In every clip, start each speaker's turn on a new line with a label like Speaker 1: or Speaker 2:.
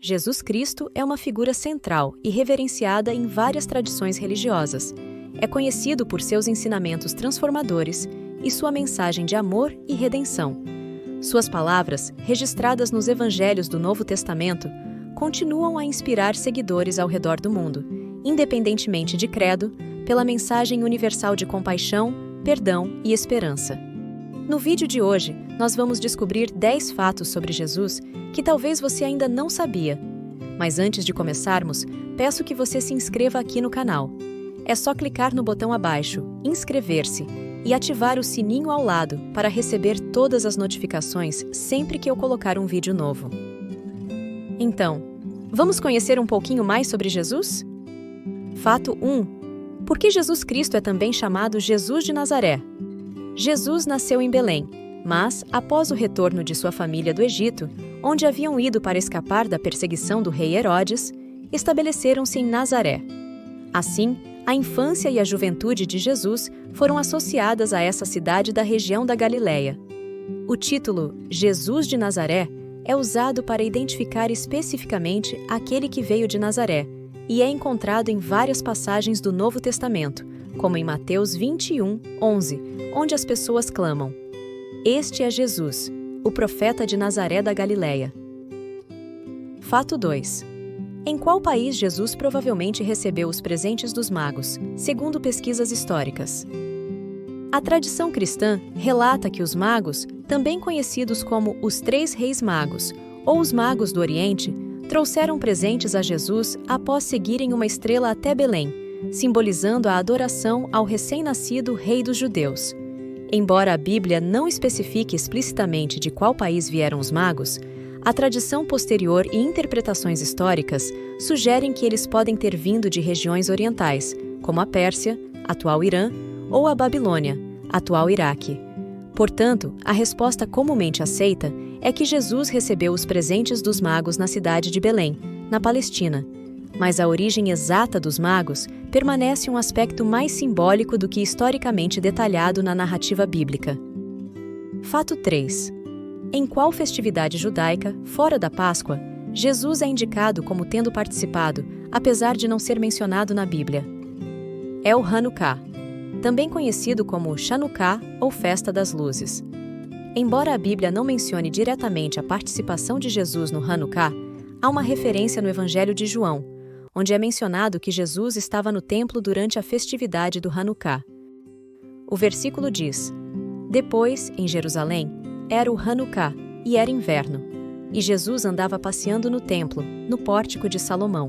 Speaker 1: Jesus Cristo é uma figura central e reverenciada em várias tradições religiosas. É conhecido por seus ensinamentos transformadores e sua mensagem de amor e redenção. Suas palavras, registradas nos Evangelhos do Novo Testamento, continuam a inspirar seguidores ao redor do mundo, independentemente de credo, pela mensagem universal de compaixão, perdão e esperança. No vídeo de hoje, nós vamos descobrir 10 fatos sobre Jesus que talvez você ainda não sabia. Mas antes de começarmos, peço que você se inscreva aqui no canal. É só clicar no botão abaixo, inscrever-se, e ativar o sininho ao lado para receber todas as notificações sempre que eu colocar um vídeo novo. Então, vamos conhecer um pouquinho mais sobre Jesus? Fato 1. Por que Jesus Cristo é também chamado Jesus de Nazaré? Jesus nasceu em Belém, mas, após o retorno de sua família do Egito, onde haviam ido para escapar da perseguição do rei Herodes, estabeleceram-se em Nazaré. Assim, a infância e a juventude de Jesus foram associadas a essa cidade da região da Galileia. O título Jesus de Nazaré é usado para identificar especificamente aquele que veio de Nazaré e é encontrado em várias passagens do Novo Testamento, como em Mateus 21, 11, onde as pessoas clamam: "Este é Jesus, o profeta de Nazaré da Galileia." Fato 2. Em qual país Jesus provavelmente recebeu os presentes dos magos, segundo pesquisas históricas? A tradição cristã relata que os magos, também conhecidos como os 3 Reis Magos, ou os Magos do Oriente, trouxeram presentes a Jesus após seguirem uma estrela até Belém, simbolizando a adoração ao recém-nascido Rei dos Judeus. Embora a Bíblia não especifique explicitamente de qual país vieram os magos, a tradição posterior e interpretações históricas sugerem que eles podem ter vindo de regiões orientais, como a Pérsia, atual Irã, ou a Babilônia, atual Iraque. Portanto, a resposta comumente aceita é que Jesus recebeu os presentes dos magos na cidade de Belém, na Palestina. Mas a origem exata dos magos permanece um aspecto mais simbólico do que historicamente detalhado na narrativa bíblica. Fato 3. Em qual festividade judaica, fora da Páscoa, Jesus é indicado como tendo participado, apesar de não ser mencionado na Bíblia? É o Hanukkah, também conhecido como Chanuká ou Festa das Luzes. Embora a Bíblia não mencione diretamente a participação de Jesus no Hanukkah, há uma referência no Evangelho de João, onde é mencionado que Jesus estava no templo durante a festividade do Hanukkah. O versículo diz: "Depois, em Jerusalém, era o Hanukkah e era inverno, e Jesus andava passeando no templo, no pórtico de Salomão."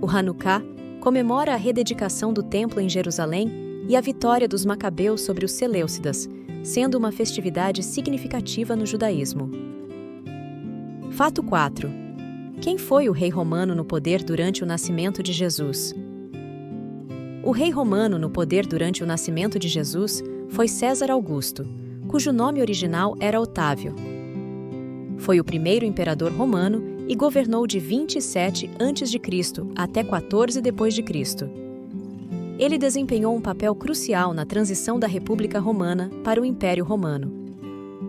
Speaker 1: O Hanukkah comemora a rededicação do templo em Jerusalém e a vitória dos Macabeus sobre os Seleucidas, sendo uma festividade significativa no judaísmo. Fato 4. Quem foi o rei romano no poder durante o nascimento de Jesus? O rei romano no poder durante o nascimento de Jesus foi César Augusto, cujo nome original era Otávio. Foi o primeiro imperador romano e governou de 27 a.C. até 14 d.C. Ele desempenhou um papel crucial na transição da República Romana para o Império Romano.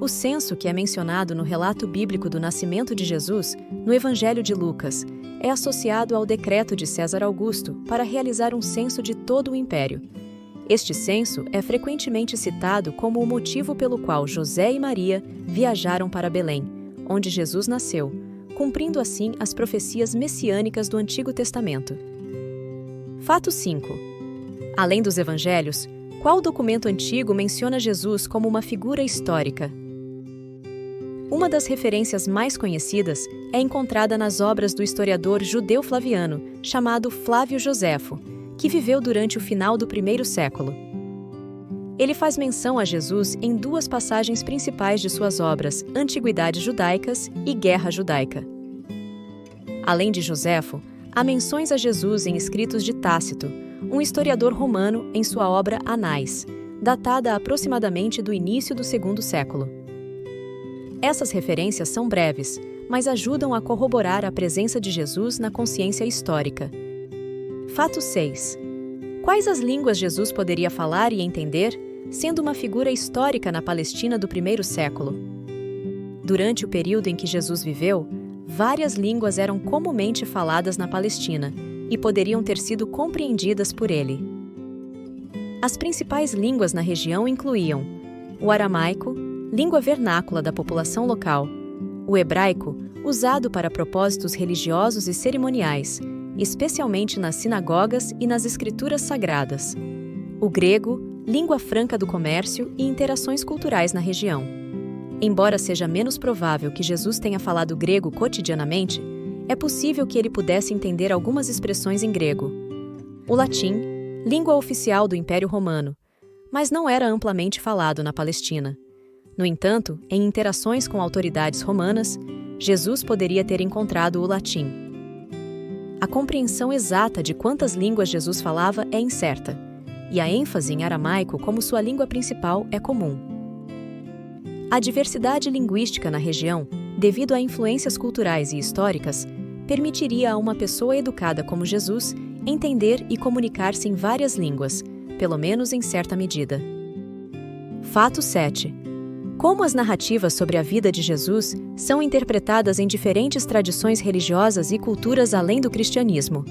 Speaker 1: O censo que é mencionado no relato bíblico do nascimento de Jesus, no Evangelho de Lucas, é associado ao decreto de César Augusto para realizar um censo de todo o Império. Este censo é frequentemente citado como o motivo pelo qual José e Maria viajaram para Belém, onde Jesus nasceu, cumprindo assim as profecias messiânicas do Antigo Testamento. Fato 5. Além dos Evangelhos, qual documento antigo menciona Jesus como uma figura histórica? Uma das referências mais conhecidas é encontrada nas obras do historiador judeu Flaviano, chamado Flávio Joséfo, que viveu durante o final do primeiro século. Ele faz menção a Jesus em 2 passagens principais de suas obras, Antiguidades Judaicas e Guerra Judaica. Além de Joséfo, há menções a Jesus em escritos de Tácito, um historiador romano, em sua obra Anais, datada aproximadamente do início do segundo século. Essas referências são breves, mas ajudam a corroborar a presença de Jesus na consciência histórica. Fato 6. Quais as línguas Jesus poderia falar e entender, sendo uma figura histórica na Palestina do primeiro século? Durante o período em que Jesus viveu, várias línguas eram comumente faladas na Palestina e poderiam ter sido compreendidas por ele. As principais línguas na região incluíam o aramaico, língua vernácula da população local, o hebraico, usado para propósitos religiosos e cerimoniais, especialmente nas sinagogas e nas escrituras sagradas, o grego, língua franca do comércio e interações culturais na região. Embora seja menos provável que Jesus tenha falado grego cotidianamente, é possível que ele pudesse entender algumas expressões em grego. O latim, língua oficial do Império Romano, mas não era amplamente falado na Palestina. No entanto, em interações com autoridades romanas, Jesus poderia ter encontrado o latim. A compreensão exata de quantas línguas Jesus falava é incerta, e a ênfase em aramaico como sua língua principal é comum. A diversidade linguística na região, devido a influências culturais e históricas, permitiria a uma pessoa educada como Jesus entender e comunicar-se em várias línguas, pelo menos em certa medida. Fato 7. Como as narrativas sobre a vida de Jesus são interpretadas em diferentes tradições religiosas e culturas além do cristianismo.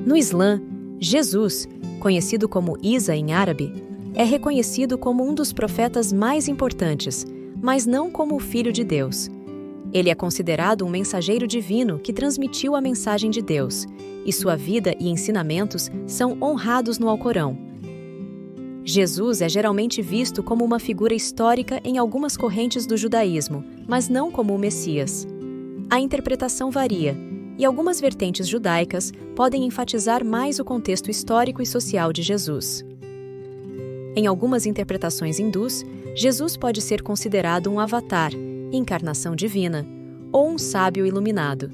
Speaker 1: No Islã, Jesus, conhecido como Isa em árabe, é reconhecido como um dos profetas mais importantes, mas não como o Filho de Deus. Ele é considerado um mensageiro divino que transmitiu a mensagem de Deus, e sua vida e ensinamentos são honrados no Alcorão. Jesus é geralmente visto como uma figura histórica em algumas correntes do judaísmo, mas não como o Messias. A interpretação varia, e algumas vertentes judaicas podem enfatizar mais o contexto histórico e social de Jesus. Em algumas interpretações hindus, Jesus pode ser considerado um avatar, encarnação divina, ou um sábio iluminado.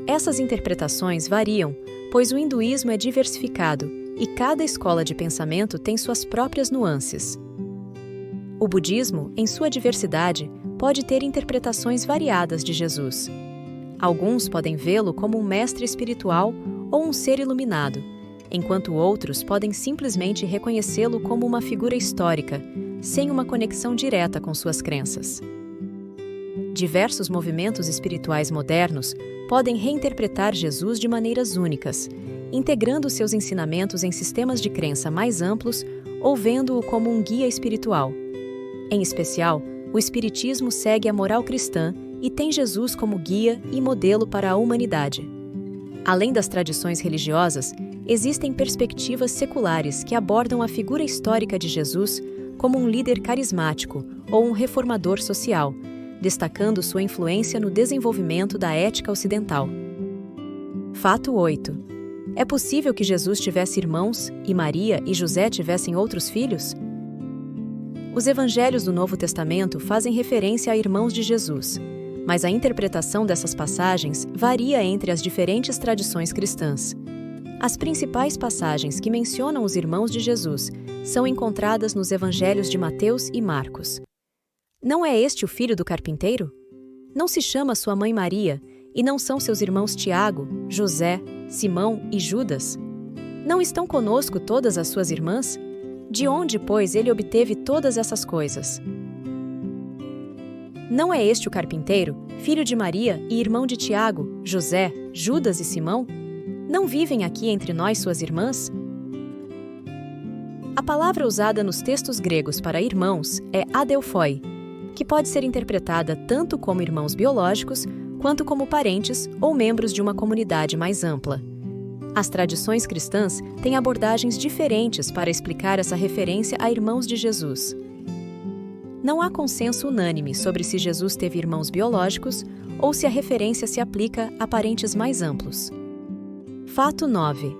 Speaker 1: Essas interpretações variam, pois o hinduísmo é diversificado e cada escola de pensamento tem suas próprias nuances. O budismo, em sua diversidade, pode ter interpretações variadas de Jesus. Alguns podem vê-lo como um mestre espiritual ou um ser iluminado, enquanto outros podem simplesmente reconhecê-lo como uma figura histórica, sem uma conexão direta com suas crenças. Diversos movimentos espirituais modernos podem reinterpretar Jesus de maneiras únicas, integrando seus ensinamentos em sistemas de crença mais amplos ou vendo-o como um guia espiritual. Em especial, o Espiritismo segue a moral cristã e tem Jesus como guia e modelo para a humanidade. Além das tradições religiosas, existem perspectivas seculares que abordam a figura histórica de Jesus como um líder carismático ou um reformador social, destacando sua influência no desenvolvimento da ética ocidental. Fato 8. É possível que Jesus tivesse irmãos e Maria e José tivessem outros filhos? Os evangelhos do Novo Testamento fazem referência a irmãos de Jesus, mas a interpretação dessas passagens varia entre as diferentes tradições cristãs. As principais passagens que mencionam os irmãos de Jesus são encontradas nos evangelhos de Mateus e Marcos. Não é este o filho do carpinteiro? Não se chama sua mãe Maria, e não são seus irmãos Tiago, José, Simão e Judas? Não estão conosco todas as suas irmãs? De onde, pois, ele obteve todas essas coisas? Não é este o carpinteiro, filho de Maria e irmão de Tiago, José, Judas e Simão? Não vivem aqui entre nós suas irmãs? A palavra usada nos textos gregos para irmãos é adelphoi, que pode ser interpretada tanto como irmãos biológicos, quanto como parentes ou membros de uma comunidade mais ampla. As tradições cristãs têm abordagens diferentes para explicar essa referência a irmãos de Jesus. Não há consenso unânime sobre se Jesus teve irmãos biológicos ou se a referência se aplica a parentes mais amplos. Fato 9.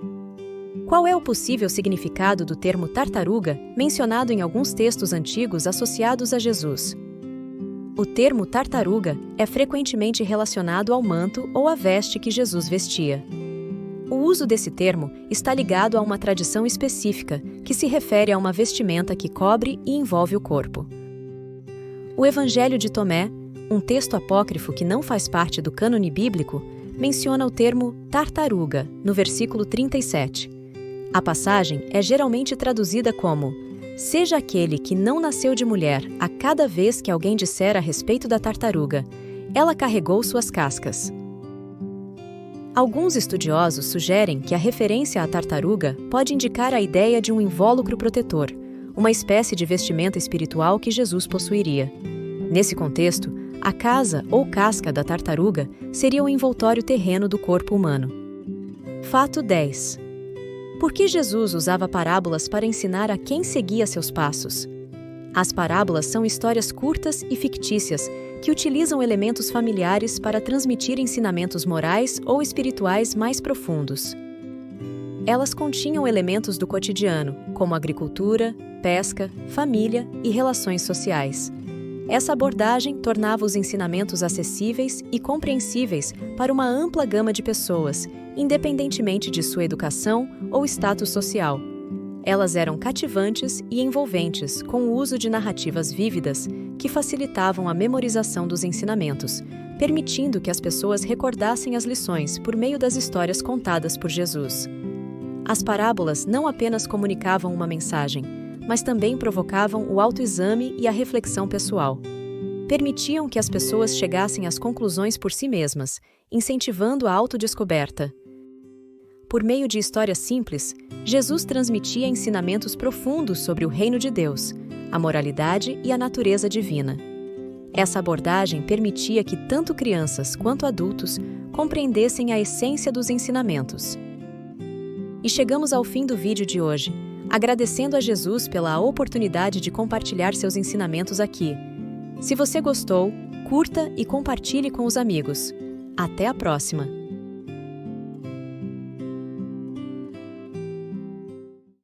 Speaker 1: Qual é o possível significado do termo tartaruga mencionado em alguns textos antigos associados a Jesus? O termo tartaruga é frequentemente relacionado ao manto ou à veste que Jesus vestia. O uso desse termo está ligado a uma tradição específica que se refere a uma vestimenta que cobre e envolve o corpo. O Evangelho de Tomé, um texto apócrifo que não faz parte do cânone bíblico, menciona o termo tartaruga no versículo 37. A passagem é geralmente traduzida como: seja aquele que não nasceu de mulher a cada vez que alguém disser a respeito da tartaruga, ela carregou suas cascas. Alguns estudiosos sugerem que a referência à tartaruga pode indicar a ideia de um invólucro protetor, uma espécie de vestimenta espiritual que Jesus possuiria. Nesse contexto, a casa ou casca da tartaruga seria o envoltório terreno do corpo humano. Fato 10. Por que Jesus usava parábolas para ensinar a quem seguia seus passos? As parábolas são histórias curtas e fictícias que utilizam elementos familiares para transmitir ensinamentos morais ou espirituais mais profundos. Elas continham elementos do cotidiano, como agricultura, pesca, família e relações sociais. Essa abordagem tornava os ensinamentos acessíveis e compreensíveis para uma ampla gama de pessoas, independentemente de sua educação ou status social. Elas eram cativantes e envolventes, com o uso de narrativas vívidas que facilitavam a memorização dos ensinamentos, permitindo que as pessoas recordassem as lições por meio das histórias contadas por Jesus. As parábolas não apenas comunicavam uma mensagem, mas também provocavam o autoexame e a reflexão pessoal. Permitiam que as pessoas chegassem às conclusões por si mesmas, incentivando a autodescoberta. Por meio de histórias simples, Jesus transmitia ensinamentos profundos sobre o reino de Deus, a moralidade e a natureza divina. Essa abordagem permitia que tanto crianças quanto adultos compreendessem a essência dos ensinamentos. E chegamos ao fim do vídeo de hoje, agradecendo a Jesus pela oportunidade de compartilhar seus ensinamentos aqui. Se você gostou, curta e compartilhe com os amigos. Até a próxima!